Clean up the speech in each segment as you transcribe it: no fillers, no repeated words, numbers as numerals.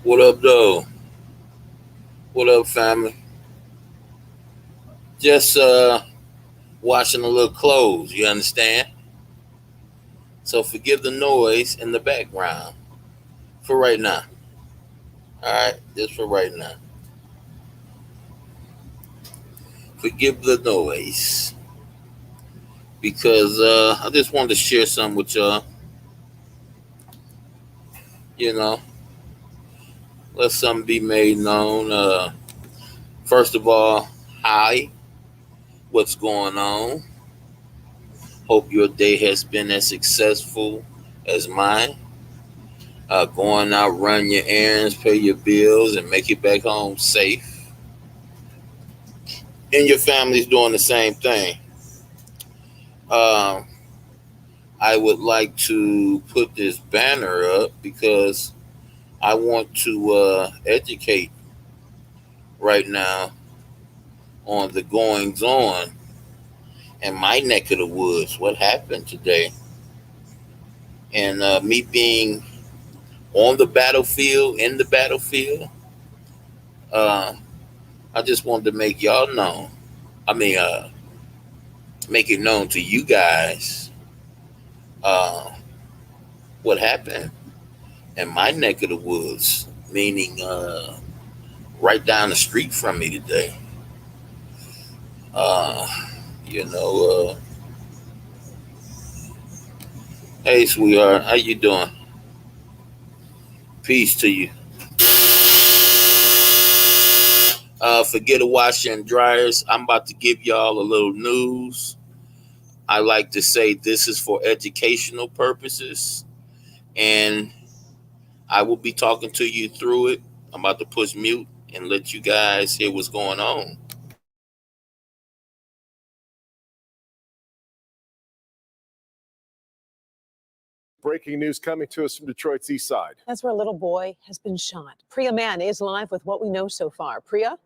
What up, though? What up, family? Just washing a little clothes. You understand? So forgive the noise in the background for right now. All right, just for right now. Forgive the noise because I just wanted to share something with y'all. You know, let something be made known. First of all, hi, what's going on? Hope your day has been as successful as mine. Going out, run your errands, pay your bills, and make it back home safe. And your family's doing the same thing. Um, I would like to put this banner up because I want to educate right now on the goings on in my neck of the woods. What happened today? And me being on the battlefield, in the battlefield, uh, I just wanted to make y'all know. I mean, make it known to you guys uh, what happened in my neck of the woods, meaning right down the street from me today. Uh, you know, hey sweetheart, how you doing? Peace to you. Forget the washer and dryers. I'm about to give y'all a little news. I like to say this is for educational purposes, and I will be talking to you through it. I'm about to push mute and let you guys hear what's going on. Breaking news coming to us from Detroit's east side. That's where a little boy has been shot. Priya Mann is live with what we know so far. Priya?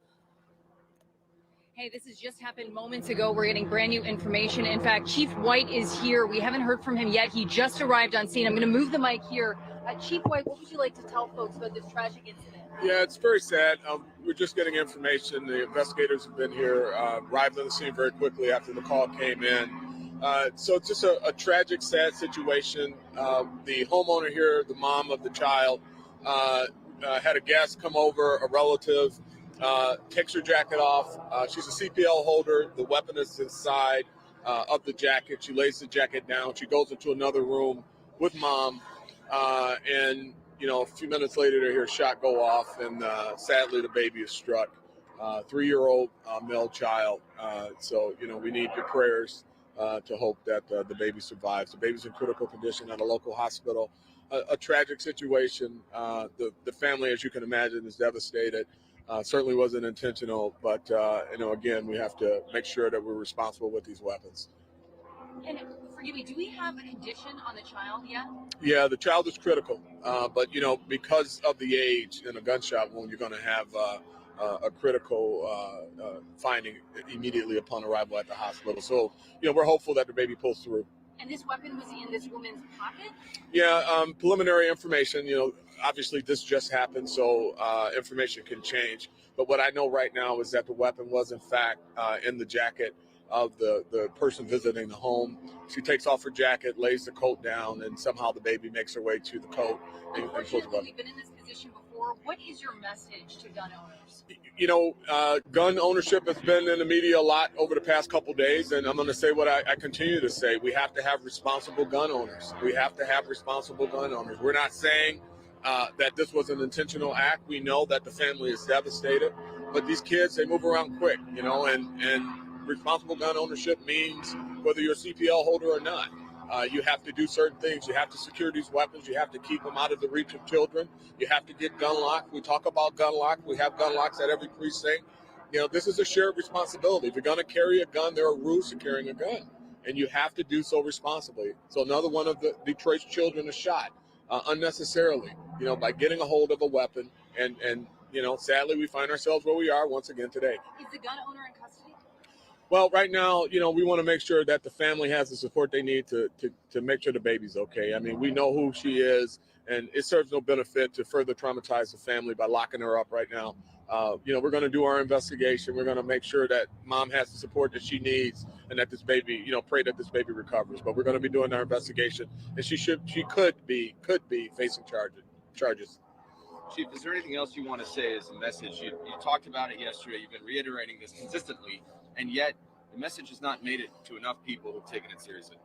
Hey, this has just happened moments ago. We're getting brand new information. In fact, Chief White is here. We haven't heard from him yet. He just arrived on scene. I'm going to move the mic here. Chief White, what would you like to tell folks about this tragic incident? Yeah, it's very sad. We're just getting information. The investigators have been here, arrived on the scene very quickly after the call came in. So it's just a tragic, sad situation. The homeowner here, the mom of the child, had a guest come over, a relative, takes her jacket off. She's a CPL holder. The weapon is inside of the jacket. She lays the jacket down. She goes into another room with mom, and a few minutes later, they hear a shot go off, and sadly, the baby is struck. 3-year-old male child. So we need your prayers to hope that the baby survives. The baby's in critical condition at a local hospital. A tragic situation. The family, as you can imagine, is devastated. Certainly wasn't intentional, but again, we have to make sure that we're responsible with these weapons. And forgive me, do we have a condition on the child yet? Yeah, the child is critical, but because of the age in a gunshot wound, you're going to have a critical finding immediately upon arrival at the hospital. So we're hopeful that the baby pulls through. And this weapon was in this woman's pocket? Yeah, preliminary information. Obviously this just happened, so information can change. But what I know right now is that the weapon was in fact in the jacket of the person visiting the home. She takes off her jacket, lays the coat down, and somehow the baby makes her way to the coat. Unfortunately, we've been in this position before. What is your message to gun owners? Gun ownership has been in the media a lot over the past couple days, and I'm going to say what I continue to say. We have to have responsible gun owners. We have to have responsible gun owners. We're not saying that this was an intentional act. We know that the family is devastated, but these kids, they move around quick, and responsible gun ownership means whether you're a CPL holder or not. You have to do certain things. You have to secure these weapons. You have to keep them out of the reach of children. You have to get gun lock. We talk about gun lock. We have gun locks at every precinct. This is a shared responsibility. If you're going to carry a gun, there are rules to carrying a gun, and you have to do so responsibly. So another one of the Detroit's children is shot unnecessarily, by getting a hold of a weapon. And sadly, we find ourselves where we are once again today. Is the gun owner in custody? Well, right now, we want to make sure that the family has the support they need to make sure the baby's okay. I mean, we know who she is. and it serves no benefit to further traumatize the family by locking her up right now. We're going to do our investigation. We're going to make sure that mom has the support that she needs, and that this baby, pray that this baby recovers. But we're going to be doing our investigation, and she could be facing charges. Chief, is there anything else you want to say as a message? You talked about it yesterday. You've been reiterating this consistently, and yet the message has not made it to enough people who've taken it seriously.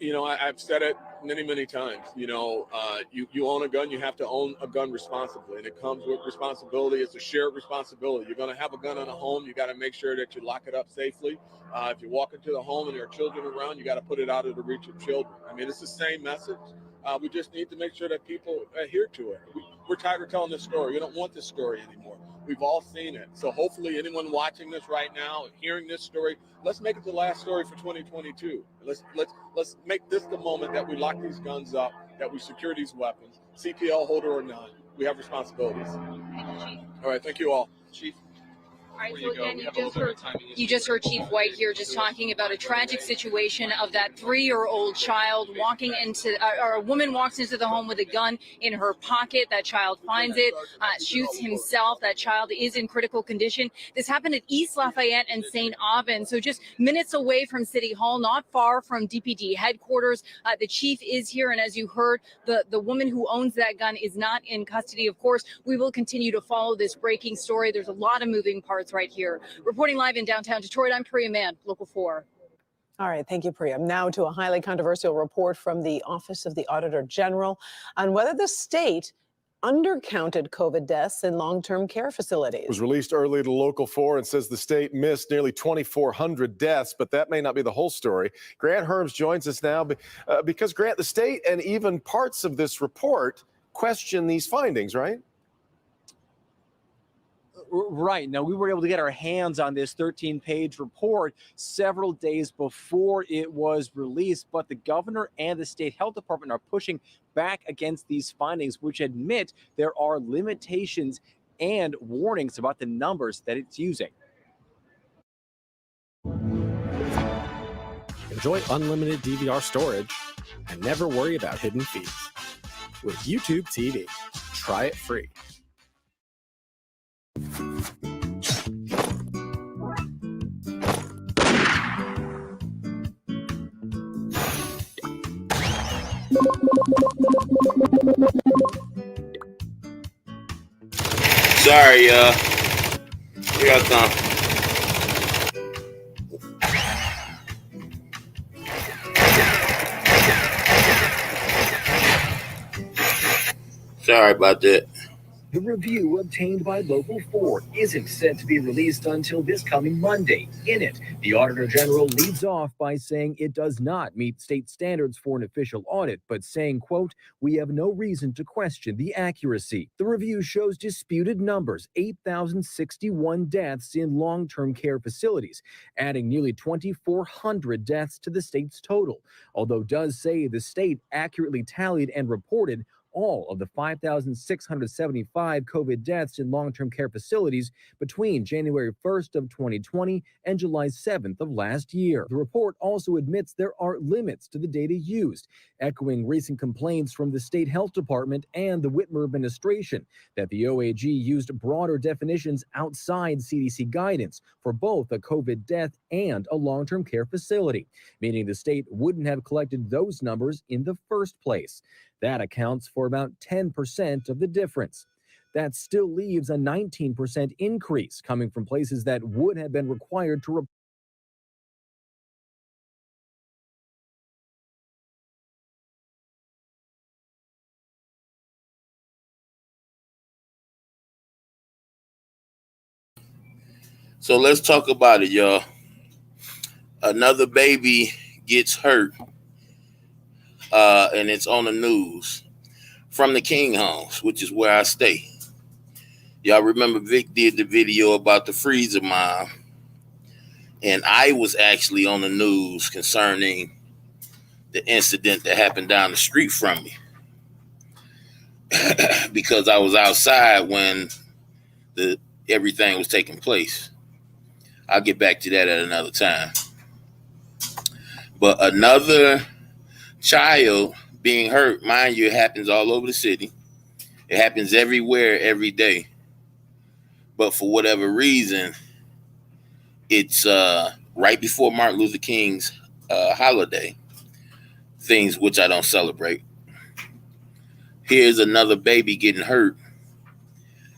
I've said it many times. You own a gun, you have to own a gun responsibly, and it comes with responsibility. It's a shared responsibility. You're going to have a gun in a home, you got to make sure that you lock it up safely. If you walk into the home and there are children around, you got to put it out of the reach of children. I mean, it's the same message. We just need to make sure that people adhere to it. We're tired of telling this story. We don't want this story anymore. We've all seen it. So hopefully anyone watching this right now, hearing this story, let's make it the last story for 2022. Let's make this the moment that we lock these guns up, that we secure these weapons, CPL holder or not. We have responsibilities. Thank you, Chief. All right, thank you all. Chief, All right, before so you go, again, we you have a little just bit of heard a timing issue. you just heard Chief White here just talking about a tragic situation of that 3-year-old child walking into, or a woman walks into the home with a gun in her pocket. That child finds it, shoots himself. That child is in critical condition. This happened at East Lafayette and St. Aubin, so just minutes away from City Hall, not far from DPD headquarters. The chief is here, and as you heard, the woman who owns that gun is not in custody. Of course, we will continue to follow this breaking story. There's a lot of moving parts right here. Reporting live in downtown Detroit, I'm Priya Mann, Local 4. All right, thank you, Priya. Now to a highly controversial report from the Office of the Auditor General on whether the state undercounted COVID deaths in long-term care facilities. It was released early to Local 4 and says the state missed nearly 2,400 deaths, but that may not be the whole story. Grant Herms joins us now because, Grant, the state and even parts of this report question these findings, right? Right. Now, we were able to get our hands on this 13-page report several days before it was released, but the governor and the state health department are pushing back against these findings, which admit there are limitations and warnings about the numbers that it's using. Enjoy unlimited DVR storage and never worry about hidden feeds. With YouTube TV, try it free. Sorry, here I come. Sorry about that. The review obtained by Local 4 isn't set to be released until this coming Monday. In it, the Auditor General leads off by saying it does not meet state standards for an official audit, but saying, quote, "We have no reason to question the accuracy." The review shows disputed numbers, 8,061 deaths in long-term care facilities, adding nearly 2,400 deaths to the state's total, although it does say the state accurately tallied and reported all of the 5,675 COVID deaths in long-term care facilities between January 1st of 2020 and July 7th of last year. The report also admits there are limits to the data used, echoing recent complaints from the state health department and the Whitmer administration that the OAG used broader definitions outside CDC guidance for both a COVID death and a long-term care facility, meaning the state wouldn't have collected those numbers in the first place. That accounts for about 10% of the difference. That still leaves a 19% increase coming from places that would have been required to report. So let's talk about it, y'all. Another baby gets hurt, and it's on the news from the King homes, which is where I stay. Y'all remember Vic did the video about the freezer mom, and I was actually on the news concerning the incident that happened down the street from me because I was outside when everything was taking place. I'll get back to that at another time. But another child being hurt. Mind you, it happens all over the city. It happens everywhere, every day. But for whatever reason, it's right before Martin Luther King's holiday, things which I don't celebrate. Here's another baby getting hurt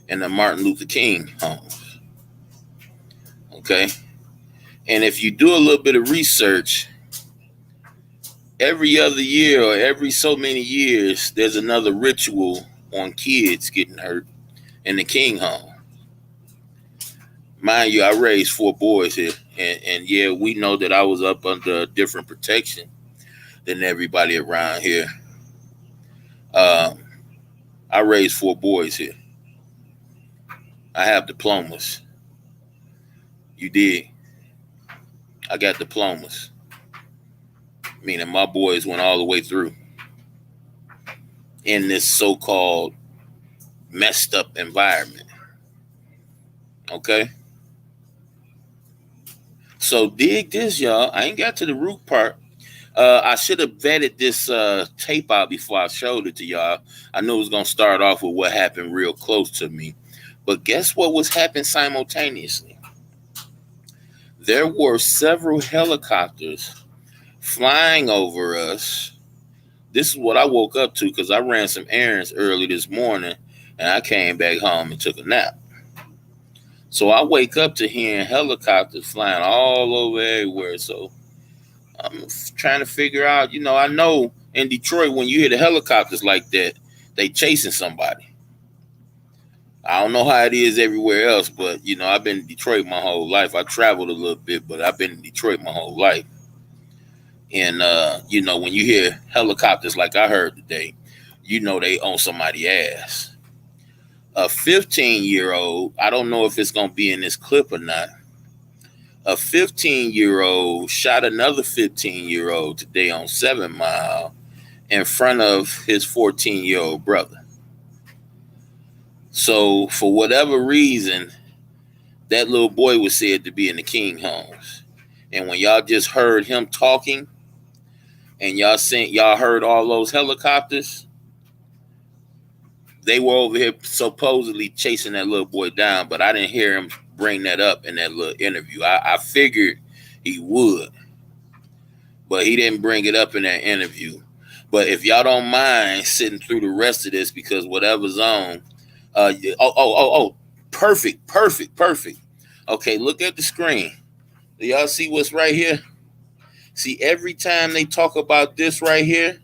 in the Martin Luther King home. Okay? And if you do a little bit of research, every other year or every so many years, there's another ritual on kids getting hurt in the King home. Mind you, I raised 4 boys here. And yeah, we know that I was up under a different protection than everybody around here. I raised 4 boys here. I have diplomas. You did. I got diplomas. Meaning my boys went all the way through in this so-called messed up environment. Okay? So dig this, y'all. I ain't got to the root part. I should have vetted this tape out before I showed it to y'all. I knew it was going to start off with what happened real close to me. But guess what was happening simultaneously? There were several helicopters flying over us. This is what I woke up to because I ran some errands early this morning and I came back home and took a nap. So I wake up to hearing helicopters flying all over everywhere. So I'm trying to figure out, I know in Detroit, when you hear the helicopters like that, they chasing somebody. I don't know how it is everywhere else, but, I've been in Detroit my whole life. I traveled a little bit, but I've been in Detroit my whole life. And, when you hear helicopters like I heard today, they own somebody's ass. A 15-year-old, I don't know if it's going to be in this clip or not. A 15-year-old shot another 15-year-old today on 7 Mile in front of his 14-year-old brother. So for whatever reason, that little boy was said to be in the King homes. And when y'all just heard him talking and y'all heard all those helicopters, they were over here supposedly chasing that little boy down, but I didn't hear him bring that up in that little interview. I figured he would, but he didn't bring it up in that interview. But if y'all don't mind sitting through the rest of this, because whatever's on, perfect. Okay, look at the screen. Do y'all see what's right here? See, every time they talk about this right here,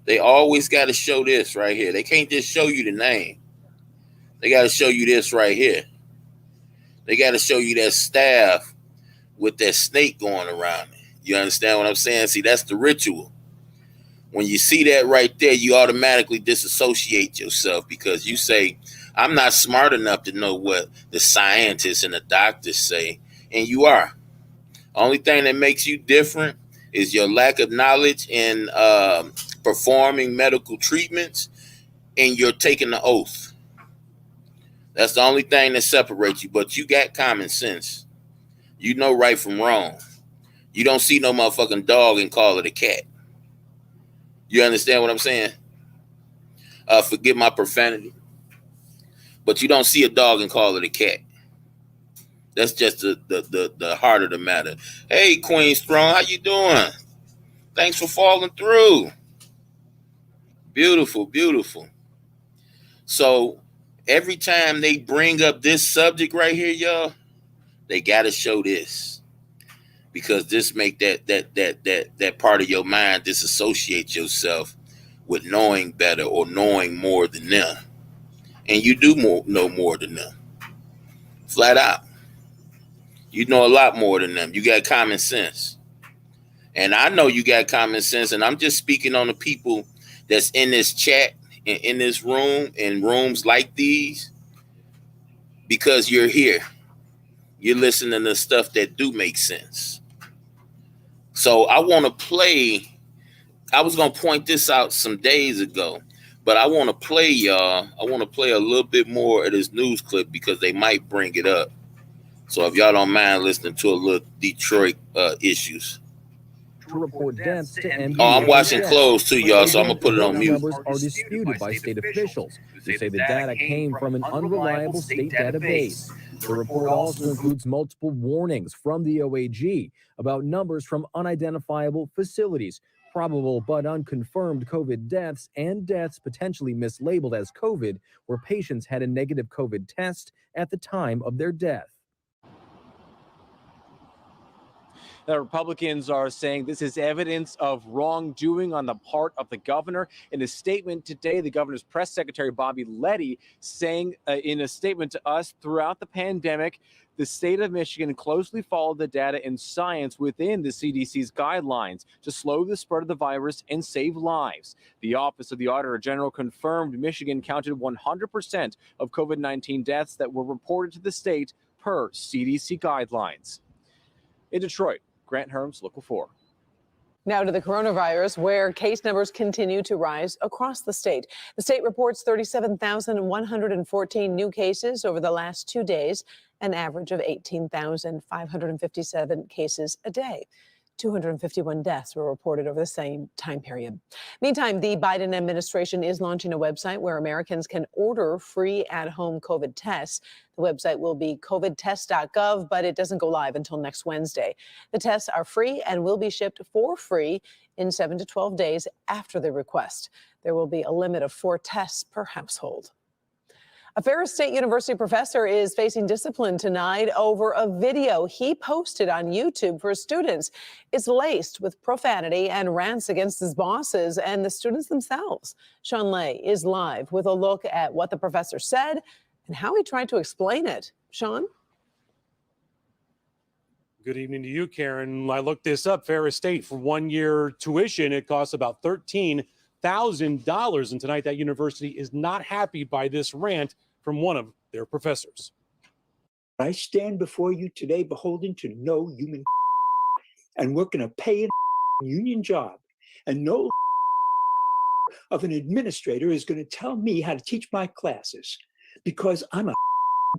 they always got to show this right here. They can't just show you the name. They got to show you this right here. They got to show you that staff with that snake going around it. You understand what I'm saying? See, that's the ritual. When you see that right there, you automatically disassociate yourself because you say, I'm not smart enough to know what the scientists and the doctors say. And you are. Only thing that makes you different is your lack of knowledge in performing medical treatments, and you're taking the oath. That's the only thing that separates you. But you got common sense. You know right from wrong. You don't see no motherfucking dog and call it a cat. You understand what I'm saying? Forgive my profanity. But you don't see a dog and call it a cat. That's just the heart of the matter. Hey, Queen Strong, how you doing? Thanks for falling through. Beautiful, beautiful. So every time they bring up this subject right here, y'all, they gotta show this. Because this make that part of your mind disassociate yourself with knowing better or knowing more than them. And you do know more than them. Flat out. You know a lot more than them. You got common sense. And I know you got common sense, and I'm just speaking on the people that's in this chat and in this room, in rooms like these, because you're here. You're listening to stuff that do make sense. So I want to play, I was going to point this out some days ago, but I want to play y'all, I want to play a little bit more of this news clip because they might bring it up. So if y'all don't mind listening to a little Detroit issues. to report deaths to NBA. Oh, I'm watching close too, y'all, so I'm gonna put it on Those mute. numbers are disputed by state officials who say the data came from an unreliable state database. The report also includes multiple warnings from the OAG about numbers from unidentifiable facilities, probable but unconfirmed COVID deaths, and deaths potentially mislabeled as COVID where patients had a negative COVID test at the time of their death. The Republicans are saying this is evidence of wrongdoing on the part of the governor. In a statement today, the governor's press secretary, Bobby Leddy, saying in a statement to us, throughout the pandemic, the state of Michigan closely followed the data and science within the CDC's guidelines to slow the spread of the virus and save lives. The Office of the Auditor General confirmed Michigan counted 100% of COVID-19 deaths that were reported to the state per CDC guidelines. In Detroit, Grant Herms, Local 4. Now to the coronavirus, where case numbers continue to rise across the state. The state reports 37,114 new cases over the last 2 days, an average of 18,557 cases a day. 251 deaths were reported over the same time period. Meantime, the Biden administration is launching a website where Americans can order free at-home COVID tests. The website will be covidtest.gov, but it doesn't go live until next Wednesday. The tests are free and will be shipped for free in 7 to 12 days after the request. There will be a limit of 4 tests per household. A Ferris State University professor is facing discipline tonight over a video he posted on YouTube for students. It's laced with profanity and rants against his bosses and the students themselves. Sean Lay is live with a look at what the professor said and how he tried to explain it. Sean? Good evening to you, Karen. I looked this up. Ferris State, for 1 year tuition, it costs about $13,000. And tonight, that university is not happy by this rant from one of their professors. I stand before you today beholden to no human and work in a paid union job. And no of an administrator is going to tell me how to teach my classes because I'm a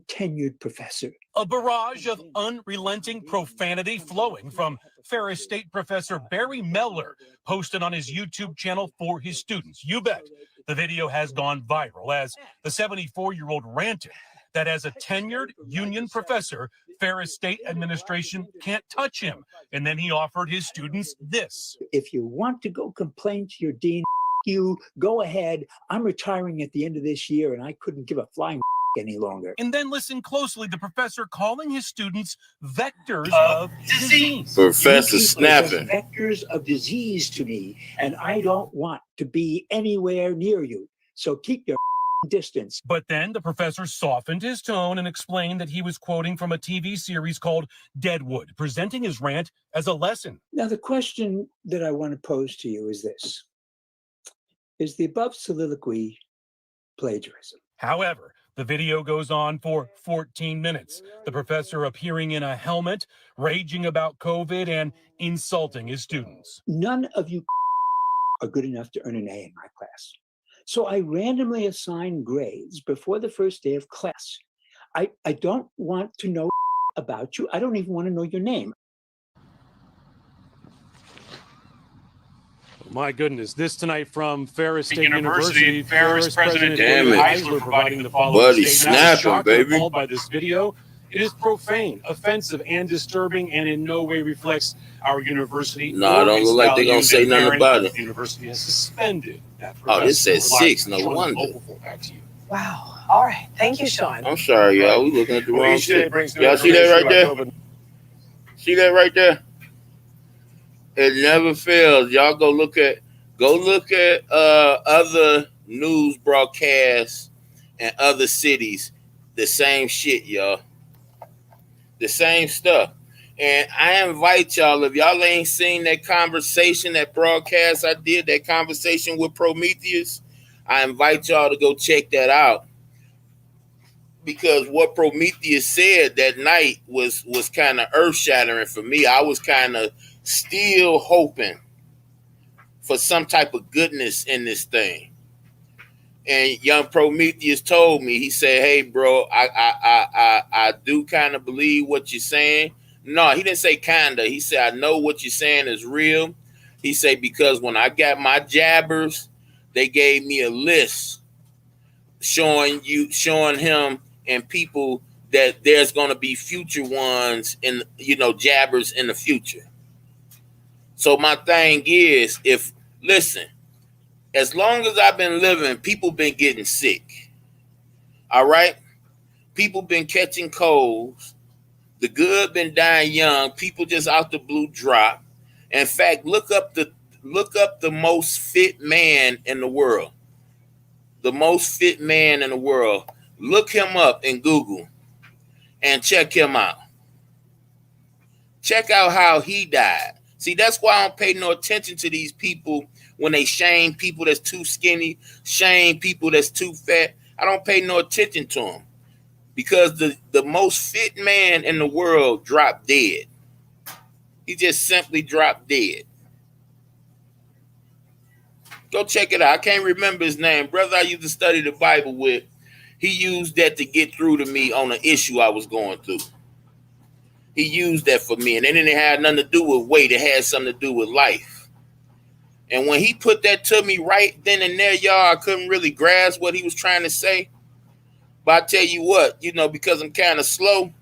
tenured professor. A barrage of unrelenting profanity flowing from Ferris State professor Barry Mellor, posted on his YouTube channel for his students. You bet the video has gone viral as the 74-year-old ranted that as a tenured union professor, Ferris State administration can't touch him. And then he offered his students this. If you want to go complain to your dean, you go ahead. I'm retiring at the end of this year and I couldn't give a flying any longer. And then listen closely, the professor calling his students vectors of disease. Professor snapping. Vectors of disease to me, and I don't want to be anywhere near you. So keep your distance. But then the professor softened his tone and explained that he was quoting from a TV series called Deadwood, presenting his rant as a lesson. Now, the question that I want to pose to you is this. Is the above soliloquy plagiarism? However, the video goes on for 14 minutes. The professor appearing in a helmet, raging about COVID and insulting his students. None of you are good enough to earn an A in my class. So I randomly assign grades before the first day of class. I don't want to know about you. I don't even want to know your name. My goodness, this tonight from Ferris State University. Ferris President Damn it. Eisler providing the following Buddy statement. I was snapping, shocked and baby. appalled by this video. It is profane, offensive, and disturbing, and in no way reflects our university. Nah, or don't its look like they're gonna values say and nothing merit. about it. The university has suspended that Oh, this professor. says 6, no Sean, wonder. Local 4, back to you. Wow. All right. Thank you, Sean. I'm sorry, y'all. We looking at the Well, wrong each day shit. brings new Y'all see that right information there? about See that right there? It never fails. Y'all go look at other news broadcasts and other cities. The same shit, y'all. The same stuff. And I invite y'all, if y'all ain't seen that conversation, that broadcast I did, that conversation with Prometheus, I invite y'all to go check that out. Because what Prometheus said that night was kind of earth-shattering for me. I was kind of still hoping for some type of goodness in this thing. And young Prometheus told me, he said, hey, bro, I do kind of believe what you're saying. No, he didn't say kinda. He said, I know what you're saying is real. He said, because when I got my jabbers, they gave me a list showing him and people that there's going to be future ones in, jabbers in the future. So my thing is, listen, as long as I've been living, people been getting sick. All right? People been catching colds. The good been dying young. People just out the blue drop. In fact, look up the most fit man in the world. The most fit man in the world. Look him up in Google and check him out. Check out how he died. See, that's why I don't pay no attention to these people when they shame people that's too skinny, shame people that's too fat. I don't pay no attention to them because the most fit man in the world dropped dead. He just simply dropped dead. Go check it out. I can't remember his name. Brother I used to study the Bible with, he used that to get through to me on an issue I was going through. He used that for me. And it didn't have nothing to do with weight. It had something to do with life. And when he put that to me right then and there, y'all, I couldn't really grasp what he was trying to say. But I tell you what, because I'm kind of slow,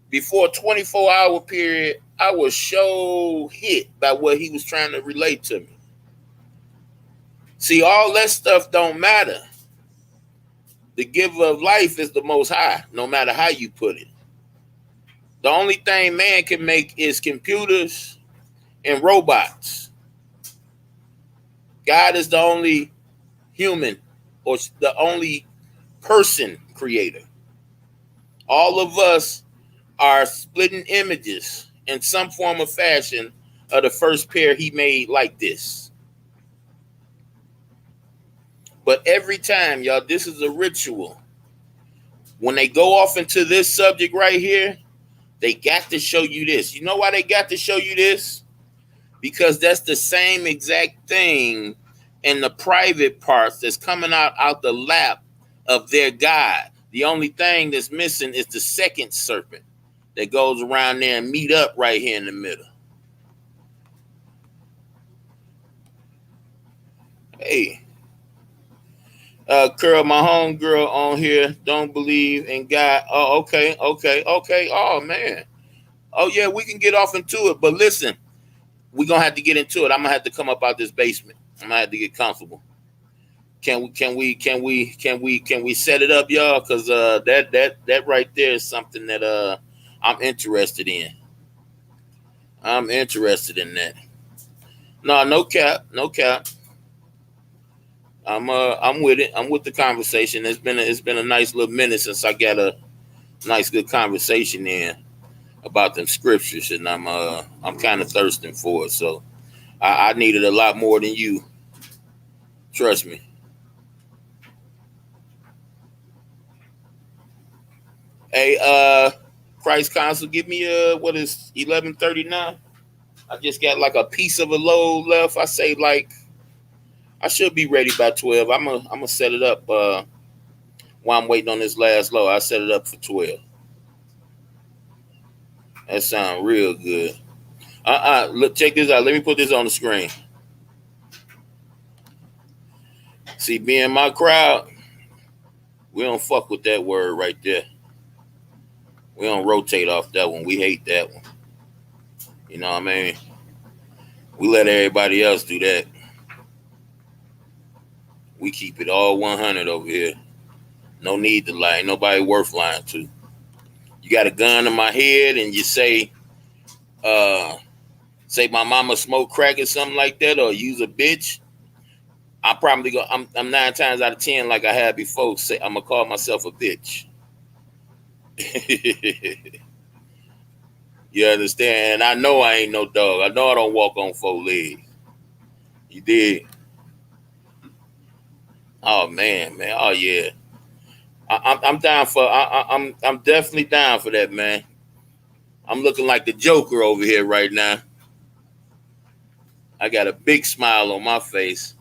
before a 24-hour period, I was so hit by what he was trying to relate to me. See, all that stuff don't matter. The giver of life is the Most High, no matter how you put it. The only thing man can make is computers and robots. God is the only human or the only person creator. All of us are splitting images in some form or fashion of the first pair he made like this. But every time, y'all, this is a ritual. When they go off into this subject right here, they got to show you this. You know why they got to show you this? Because that's the same exact thing in the private parts that's coming out the lap of their God. The only thing that's missing is the second serpent that goes around there and meet up right here in the middle. Hey, Curl, my homegirl on here, don't believe in God. Oh, okay. Oh, man. Oh, yeah, we can get off into it. But listen, we're going to have to get into it. I'm going to have to come up out this basement. I'm going to have to get comfortable. Can we set it up, y'all? Because that right there is something that I'm interested in. I'm interested in that. No cap. I'm with it. I'm with the conversation. It's been a nice little minute since I got a nice good conversation in about them scriptures, and I'm kind of thirsting for it. So I needed a lot more than you. Trust me. Hey, Christ Council, give me what is 11:39? I just got like a piece of a load left. I say like I should be ready by 12. I'm gonna set it up while I'm waiting on this last load. I set it up for 12. That sounds real good. Look, check this out. Let me put this on the screen. See, me and my crowd, we don't fuck with that word right there. We don't rotate off that one. We hate that one. You know what I mean? We let everybody else do that. We keep it all 100 over here. No need to lie. Ain't nobody worth lying to. You got a gun in my head and you say my mama smoke crack or something like that, or use a bitch. I'm probably go. I'm 9 times out of 10, like I had before. Say I'm gonna call myself a bitch. You understand? And I know I ain't no dog. I know I don't walk on 4 legs. You did. Oh man. Oh yeah. I'm down for. I'm definitely down for that, man. I'm looking like the Joker over here right now. I got a big smile on my face.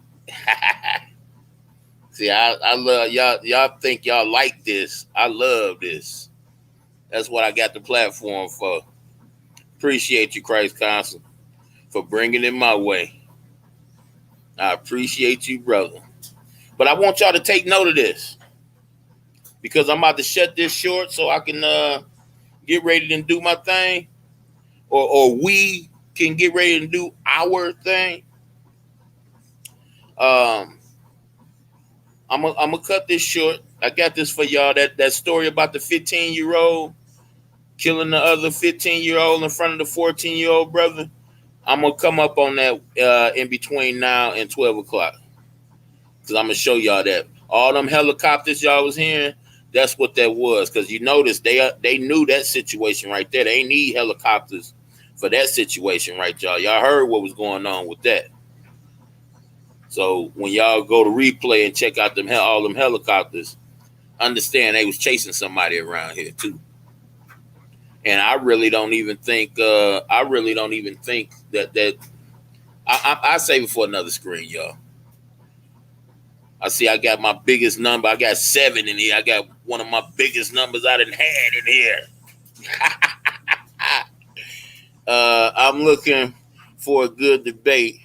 See, I love y'all. Y'all think y'all like this. I love this. That's what I got the platform for. Appreciate you, Christ Council, for bringing it my way. I appreciate you, brother. But I want y'all to take note of this, because I'm about to shut this short so I can get ready and do my thing, or we can get ready and do our thing. I'm gonna cut this short. I got this for y'all. That story about the 15-year-old killing the other 15-year-old in front of the 14-year-old brother. I'm gonna come up on that in between now and 12 o'clock, because I'm gonna show y'all that all them helicopters y'all was hearing, that's what that was. Because you notice they knew that situation right there. They need helicopters for that situation, right, y'all? Y'all heard what was going on with that. So when y'all go to replay and check out all them helicopters, understand they was chasing somebody around here too. And I really don't even think that I save it for another screen, y'all. I see I got my biggest number. I got 7 in here. I got one of my biggest numbers I done had in here. I'm looking for a good debate,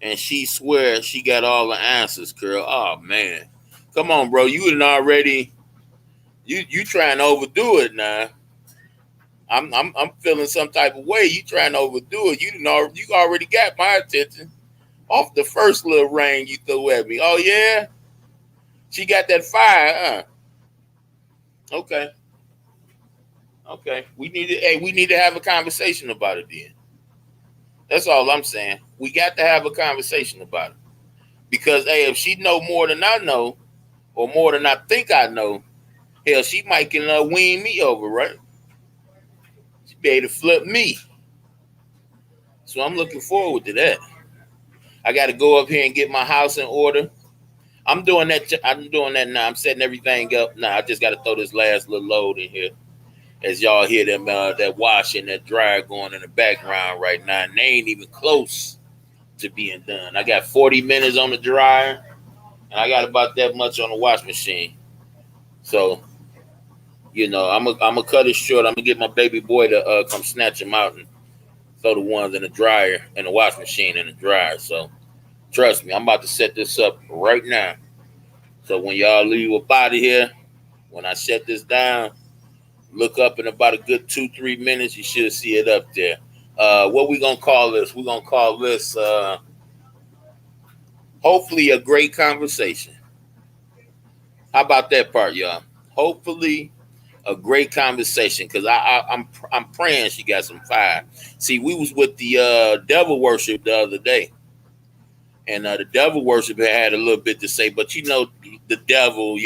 and she swears she got all the answers, girl. Oh man, come on, bro. You done already. You trying to overdo it now. I'm feeling some type of way. You trying to overdo it. You already got my attention off the first little ring you threw at me. Oh yeah, she got that fire, huh? Okay. We need to have a conversation about it then. That's all I'm saying. We got to have a conversation about it. Because hey, if she know more than I know, or more than I think I know, hell, she might can wean me over, right? She be able to flip me. So I'm looking forward to that. I got to go up here and get my house in order. I'm doing that now. I'm setting everything up now. I just got to throw this last little load in here, as y'all hear them that wash and that dryer going in the background right now, and they ain't even close to being done. I got 40 minutes on the dryer, and I got about that much on the wash machine. So, I'm gonna cut it short. I'm gonna get my baby boy to come snatch them out and throw the ones in the dryer and the wash machine in the dryer. So, trust me, I'm about to set this up right now. So when y'all leave up out of here, when I shut this down, look up in about a good 2-3 minutes. You should see it up there. What we gonna call this? We're gonna call this hopefully a great conversation. How about that part, y'all? Hopefully a great conversation, because I'm praying she got some fire. See, we was with the devil worship the other day, and the devil worship had a little bit to say, but the devil,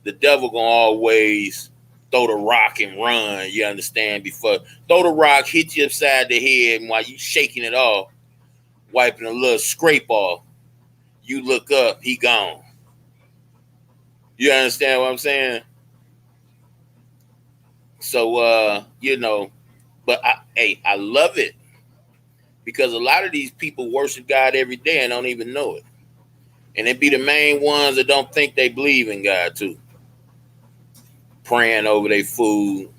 the devil gonna always throw the rock and run. You understand? Before throw the rock, hit you upside the head, and while you shaking it off, wiping a little scrape off, you look up, he gone. You understand what I'm saying? So but I love it, because a lot of these people worship God every day and don't even know it. And it be the main ones that don't think they believe in God too. Praying over their food,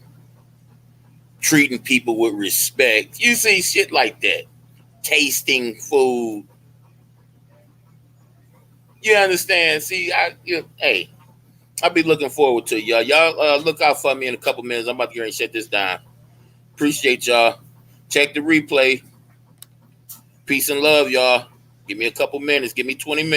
treating people with respect. You see shit like that. Tasting food. You understand? See, I'll be looking forward to y'all. Y'all look out for me in a couple minutes. I'm about to get ready and shut this down. Appreciate y'all. Check the replay. Peace and love, y'all. Give me a couple minutes. Give me 20 minutes.